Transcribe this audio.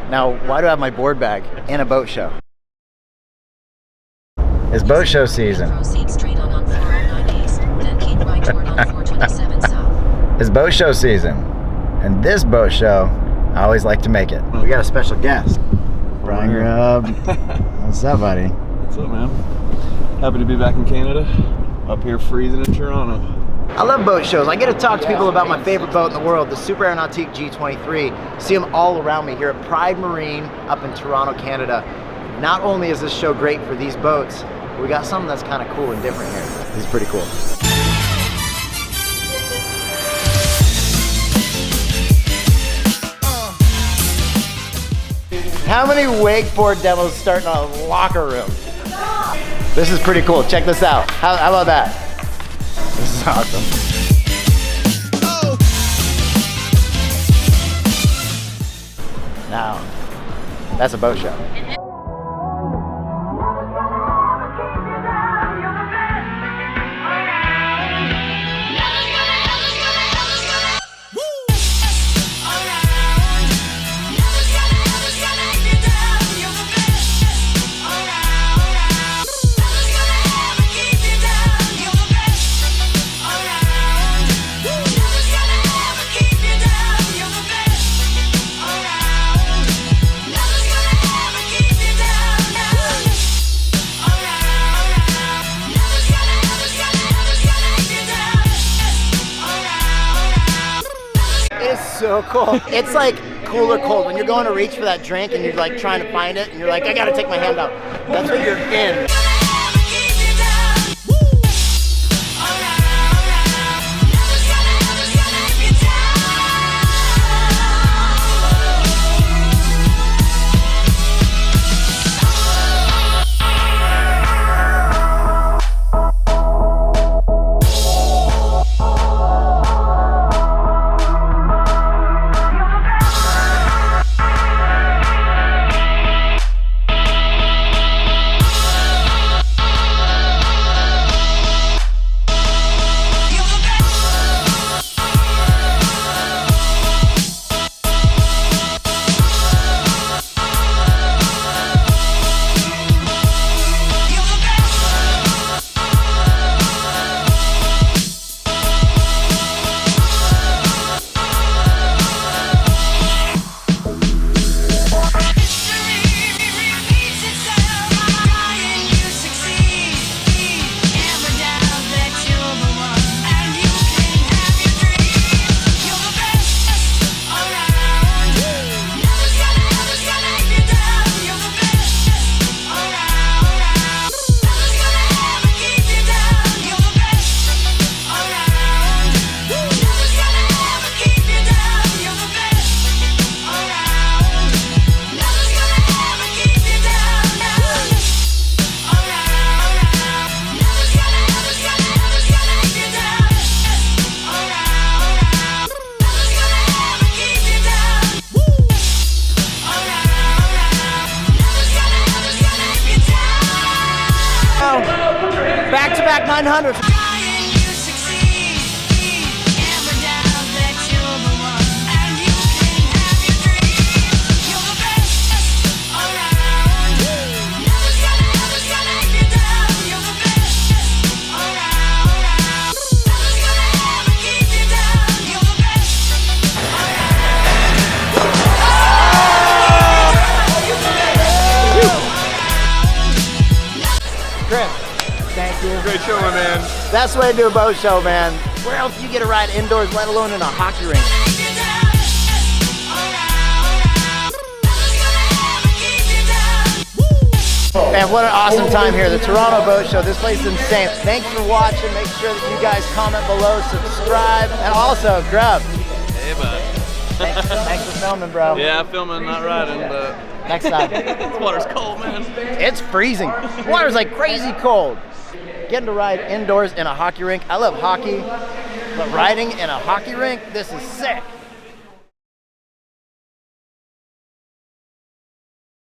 Now, why do I have my board bag in a boat show? It's boat show season. Proceed straight on 409 east, then keep right toward on 427 south. It's boat show season. And this boat show, I always like to make it. We got a special guest. Brian Grubb. What's up, buddy? What's up, man? Happy to be back in Canada. Up here freezing in Toronto. I love boat shows. I get to talk to people about my favorite boat in the world, the Super Aeronautique G23. See them all around me here at Pride Marine up in Toronto, Canada. Not only is this show great for these boats, but we got something that's kind of cool and different here. This is pretty cool. How many wakeboard demos start in a locker room? This is pretty cool. Check this out. How about that? This is awesome. Now, that's a boat show. So cool. It's like cool or cold. When you're going to reach for that drink and you're like trying to find it and you're like, I gotta take my hand out. That's what you're in. Back-to-back 900. Great show, my man. Best way to do a boat show, man. Where else do you get a ride indoors, let alone in a hockey rink? Man, what an awesome time here. The Toronto Boat Show. This place is insane. Thanks for watching. Make sure that you guys comment below, subscribe, and also, Grubb. Hey, bud. Thanks for filming, bro. Yeah, filming, not riding, but... Next time. This water's cold, man. It's freezing. Water's like crazy cold. Getting to ride indoors in a hockey rink. I love hockey, but riding in a hockey rink, this is sick.